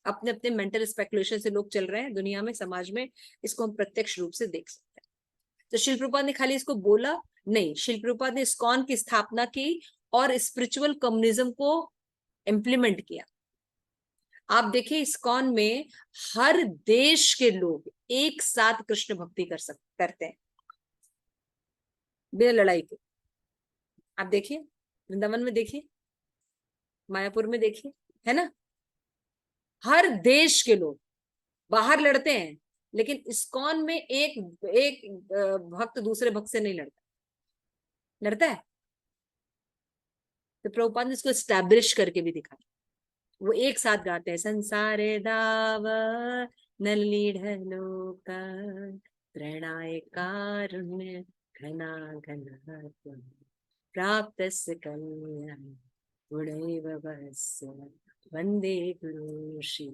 अपने अपने मेंटल स्पेकुलेशन से लोग चल रहे हैं दुनिया में, समाज में, इसको हम प्रत्यक्ष रूप से देख सकते हैं। तो शिल प्रभुपाद ने खाली इसको बोला नहीं, शिल प्रभुपाद ने इस्कॉन की स्थापना की और स्पिरिचुअल कम्युनिज्म को इम्प्लीमेंट किया। आप देखिए, इस्कॉन में हर देश के लोग एक साथ कृष्ण भक्ति करते हैं बिना लड़ाई के। आप देखिए, वृंदावन में देखिए, मायापुर में देखिए, है ना? हर देश के लोग बाहर लड़ते हैं, लेकिन इस्कॉन में एक एक भक्त दूसरे भक्त से नहीं लड़ता। लड़ता है? तो प्रभुपाद ने इसको एस्टैब्लिश करके भी दिखाया। वो एक साथ गाते हैं, संसारे दाव नल्ली ढलोका प्रणय कारुण्य घना घना प्राप्तस्य कल्याण गुणैव वस्य वंदे गुरु श्री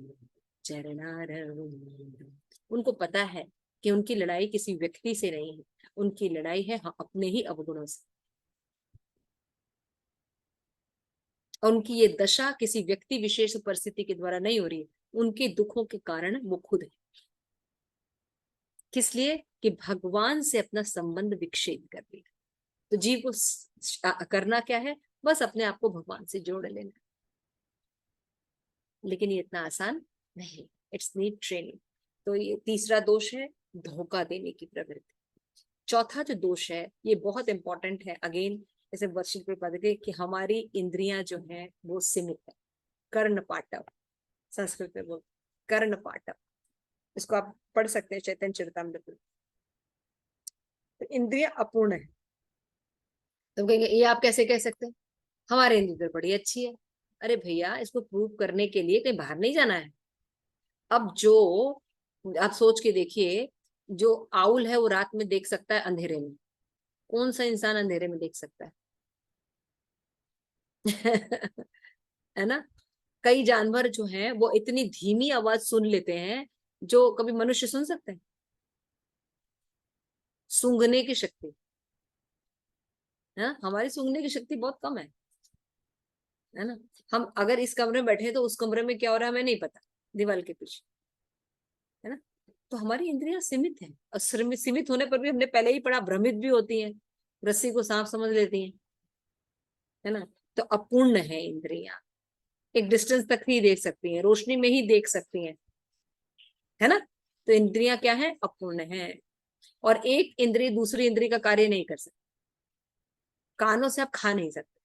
चरणारविंद। उनको पता है कि उनकी लड़ाई किसी व्यक्ति से नहीं है, उनकी लड़ाई है अपने ही अवगुणों से। और उनकी ये दशा किसी व्यक्ति विशेष परिस्थिति के द्वारा नहीं हो रही है, उनके दुखों के कारण वो खुद है। किस लिए? कि भगवान से अपना संबंध विक्षेप कर लिया। तो जीव को करना क्या है? बस अपने आप को भगवान से जोड़ लेना। लेकिन ये इतना आसान नहीं, इट्स नीड ट्रेनिंग। तो ये तीसरा दोष है, धोखा देने की प्रवृत्ति। चौथा जो दोष है ये बहुत इंपॉर्टेंट है। अगेन, जैसे वर्षित प्रभुपाद के कि हमारी इंद्रियां जो है वो सीमित है। कर्ण पाटव, संस्कृत में बोल, कर्ण पाटव, इसको आप पढ़ सकते हैं चैतन्य चरितामृत में। तो इंद्रियां अपूर्ण है। तो कहेंगे ये आप कैसे कह सकते हैं, हमारी इंद्रिय तो बड़ी अच्छी है। अरे भैया, इसको प्रूव करने के लिए कहीं बाहर नहीं जाना है। अब जो आप सोच के देखिए, जो आउल है वो रात में देख सकता है अंधेरे में, कौन सा इंसान अंधेरे में देख सकता है? है ना? कई जानवर जो हैं वो इतनी धीमी आवाज सुन लेते हैं जो कभी मनुष्य सुन सकते हैं। सूंघने की शक्ति, है, हमारी सूंघने की शक्ति बहुत कम है ना? हम अगर इस कमरे में बैठे तो उस कमरे में क्या हो रहा है हमें नहीं पता, दीवार के पीछे, है ना? तो हमारी इंद्रियां सीमित हैं, और सीमित होने पर भी हमने पहले ही पढ़ा, भ्रमित भी होती हैं, रस्सी को सांप समझ लेती हैं। है ना। तो अपूर्ण है इंद्रियां, एक डिस्टेंस तक ही देख सकती हैं, रोशनी में ही देख सकती हैं, है ना। तो इंद्रियां क्या है, अपूर्ण है। और एक इंद्रिय दूसरी इंद्रिय का कार्य नहीं कर सकती। कानों से आप खा नहीं सकते,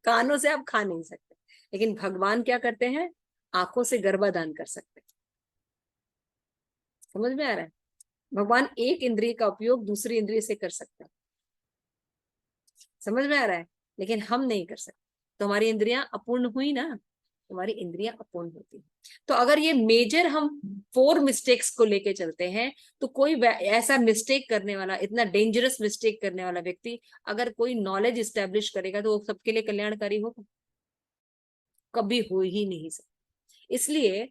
कानों से आप खा नहीं सकते, लेकिन भगवान क्या करते हैं, आंखों से गर्भाधान कर सकते हैं। समझ में आ रहा है। भगवान एक इंद्रिय का उपयोग दूसरी इंद्रिय से कर सकते हैं। समझ में आ रहा है, लेकिन हम नहीं कर सकते। तो हमारी इंद्रियां अपूर्ण हुई ना, हमारी इंद्रियां अपूर्ण होती है। तो अगर ये मेजर हम 4 मिस्टेक्स को लेके चलते हैं, तो कोई ऐसा मिस्टेक करने वाला, इतना डेंजरस मिस्टेक करने वाला व्यक्ति अगर कोई नॉलेज इस्टेब्लिश करेगा तो वो सबके लिए कल्याणकारी होगा, कभी हो ही नहीं सकता। इसलिए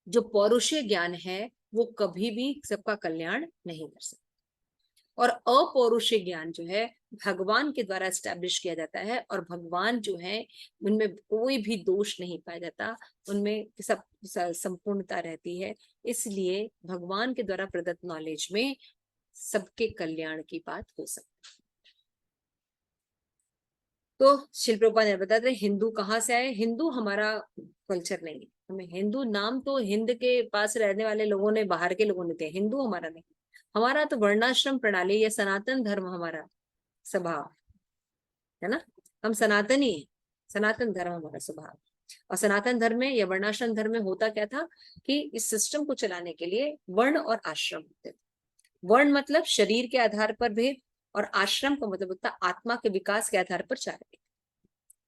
जो पौरुषीय ज्ञान है वो कभी भी सबका कल्याण नहीं कर सकता। और अपौरुषीय ज्ञान जो है भगवान के द्वारा एस्टेब्लिश किया जाता है, और भगवान जो है उनमें कोई भी दोष नहीं पाया जाता, उनमें सब संपूर्णता रहती है। इसलिए भगवान के द्वारा प्रदत्त नॉलेज में सबके कल्याण की बात हो सकती है। तो शिल प्रभुपाद ने बताते हैं हिंदू कहाँ से आए। हिंदू हमारा कल्चर नहीं है। हमें हिंदू नाम तो हिंद के पास रहने वाले लोगों ने, बाहर के लोगों ने दिया, हिंदू हमारा नहीं। हमारा तो वर्णाश्रम प्रणाली या सनातन धर्म हमारा स्वभाव है ना। हम सनातनी हैं, सनातन धर्म हमारा स्वभाव। और सनातन धर्म में या वर्णाश्रम धर्म में होता क्या था कि इस सिस्टम को चलाने के लिए वर्ण और आश्रम होते थे। वर्ण मतलब शरीर के आधार पर भेद, और आश्रम का मतलब होता आत्मा के विकास के आधार पर 4 भेद।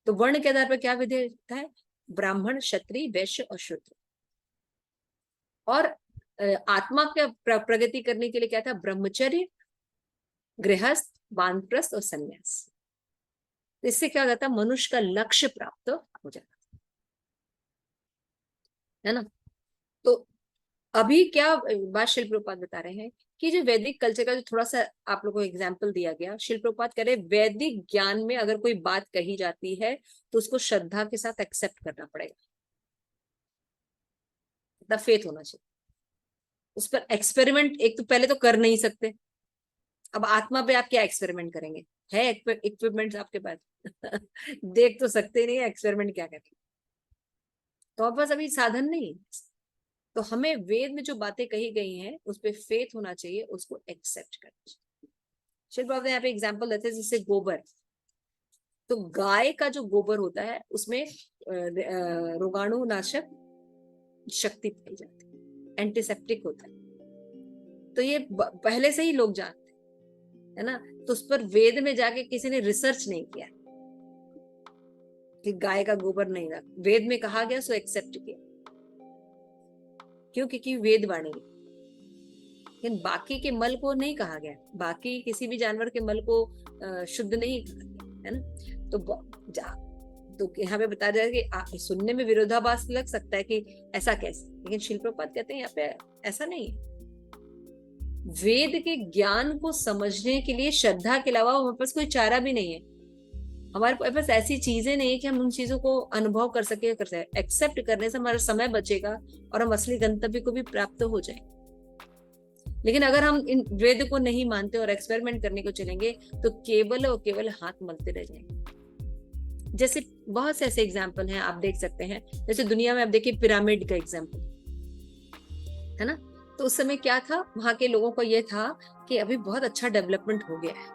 तो वर्ण के आधार पर क्या विधेयक है, ब्राह्मण, क्षत्रिय, वैश्य और शूद्र। और आत्मा के प्रगति करने के लिए क्या था, ब्रह्मचर्य, गृहस्थ, वानप्रस्थ और संन्यास। तो इससे क्या हो जाता, मनुष्य का लक्ष्य प्राप्त हो जाता है ना। तो अभी क्या बात शिल प्रभुपाद बता रहे हैं कि जो वैदिक कल्चर का जो थोड़ा सा आप लोगों को एग्जाम्पल दिया गया, शिल प्रभुपाद कह रहे वैदिक ज्ञान में अगर कोई बात कही जाती है तो उसको श्रद्धा के साथ एक्सेप्ट करना पड़ेगा, द फेथ होना चाहिए। उस पर एक्सपेरिमेंट एक तो पहले तो कर नहीं सकते। अब आत्मा पे आप क्या एक्सपेरिमेंट करेंगे, है इक्विपमेंट आपके पास देख तो सकते ही नहीं, एक्सपेरिमेंट क्या करेंगे। तो आपके पास अभी साधन नहीं। तो हमें वेद में जो बातें कही गई हैं उस पर फेथ होना चाहिए, उसको एक्सेप्ट करना चाहिए। शिल प्रभुपाद यहाँ पे एग्जाम्पल देते हैं, जैसे गोबर। तो गाय का जो गोबर होता है उसमें रोगाणु नाशक शक्ति पाई जाती है, एंटीसेप्टिक होता है। तो ये पहले से ही लोग जानते हैं, है ना। तो उस पर वेद में जाके किसी ने रिसर्च नहीं किया कि गाय का गोबर नहीं रहा, वेद में कहा गया सो एक्सेप्ट किया। क्यों, क्योंकि वेद वाणी है। लेकिन बाकी के मल को नहीं कहा गया, बाकी किसी भी जानवर के मल को शुद्ध नहीं कहा गया, है ना। तो यहाँ पे बता जाए कि सुनने में विरोधाभास लग सकता है कि ऐसा कैसे, लेकिन शिल प्रभुपाद कहते हैं यहाँ पे ऐसा नहीं है। वेद के ज्ञान को समझने के लिए श्रद्धा के अलावा हमारे पास कोई चारा भी नहीं है। हमारे पास ऐसी चीजें नहीं है कि हम उन चीजों को अनुभव कर सके। एक्सेप्ट करने से हमारा समय बचेगा और हम असली गंतव्य को भी प्राप्त हो जाए। लेकिन अगर हम इन वेद को नहीं मानते और एक्सपेरिमेंट करने को चलेंगे तो केवल और केवल हाथ मलते रह जाएंगे। जैसे बहुत से ऐसे एग्जाम्पल हैं, आप देख सकते हैं। जैसे दुनिया में आप देखिए पिरामिड का एग्जाम्पल, है ना। तो उस समय क्या था, वहां के लोगों को यह था कि अभी बहुत अच्छा डेवलपमेंट हो गया है,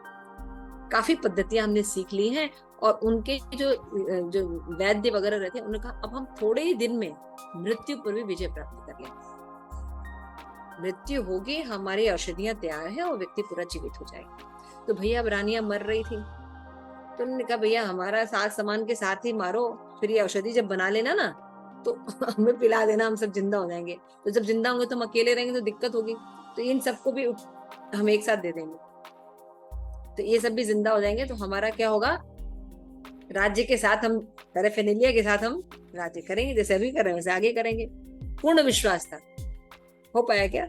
काफी पद्धतियां हमने सीख ली हैं। और उनके जो वैद्य वगैरह रहते हैं, उन्होंने कहा अब हम थोड़े ही दिन में मृत्यु पर भी विजय प्राप्त कर लेंगे। मृत्यु होगी, हमारी औषधियां तैयार है और व्यक्ति पूरा जीवित हो जाएगा। तो भैया अब रानियां मर रही थी, तो उन्होंने कहा भैया हमारा साथ सामान के साथ ही मारो, फिर ये औषधि जब बना लेना ना तो हमें पिला देना, हम सब जिंदा हो जाएंगे। तो जब जिंदा होंगे तो हम अकेले रहेंगे तो दिक्कत होगी, तो इन सबको भी हम एक साथ दे देंगे, तो ये सब भी जिंदा हो जाएंगे। तो हमारा क्या होगा, राज्य के साथ हम पैराफेर्नालिया के साथ हम राज्य करेंगे, जैसे अभी कर रहे हैं वैसे आगे करेंगे। पूर्ण विश्वास था। हो पाया क्या?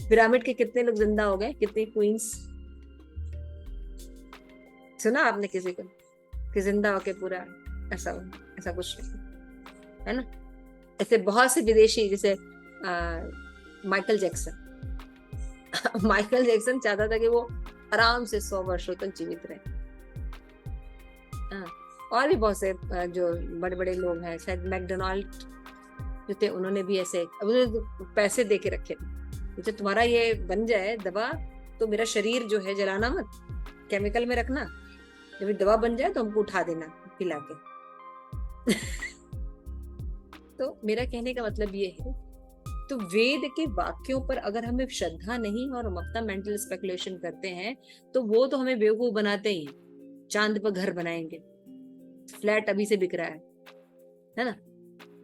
पिरामिड के कितने लोग जिंदा हो गए, कितनी क्वींस। सुना आपने किसी को कि जिंदा होके पूरा ऐसा कुछ नहीं, है ना। ऐसे बहुत से विदेशी, जैसे माइकल जैक्सन माइकल जैक्सन चाहता था कि वो आराम से 100 वर्षों तक जीवित रहे। हाँ, और भी बहुत से जो बड़े बड़े लोग हैं, शायद मैकडोनाल्ड जो थे उन्होंने भी ऐसे, अब उन्होंने पैसे दे के रखे थे, तो तुम्हारा ये बन जाए दवा तो मेरा शरीर जो है जलाना मत, केमिकल में रखना, जब दवा बन जाए तो हमको उठा देना पिला के। तो मेरा कहने का मतलब ये है, तो वेद के वाक्यों पर अगर हमें श्रद्धा नहीं और हम अपना मेंटल स्पेकुलेशन करते हैं तो वो तो हमें बेवकूफ बनाते ही हैं। चांद पर घर बनाएंगे, फ्लैट अभी से बिक रहा है ना।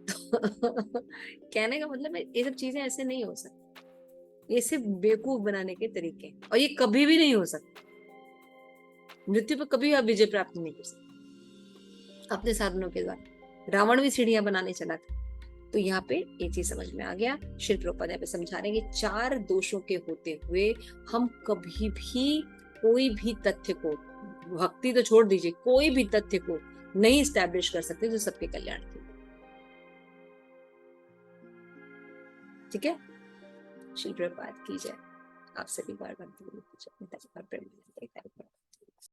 तो कहने का मतलब है ये सब चीजें ऐसे नहीं हो सकती, ये सिर्फ बेवकूफ बनाने के तरीके हैं, और ये कभी भी नहीं हो सकता। मृत्यु पर कभी आप विजय प्राप्त नहीं कर सकते अपने साधनों के द्वारा। रावण भी सीढ़ियां बनाने चला था। तो यहाँ पे ये चीज समझ में आ गया, श्री प्रभुपाद यहाँ पे समझा रहे हैं कि 4 दोषों के होते हुए हम कभी भी कोई भी तथ्य को, भक्ति तो छोड़ दीजिए, कोई भी तथ्य को नहीं स्टैब्लिश कर सकते जो सबके कल्याण के लिए। ठीक है, श्री प्रभुपाद की जय। आप सभी बार भक्ति प्रेम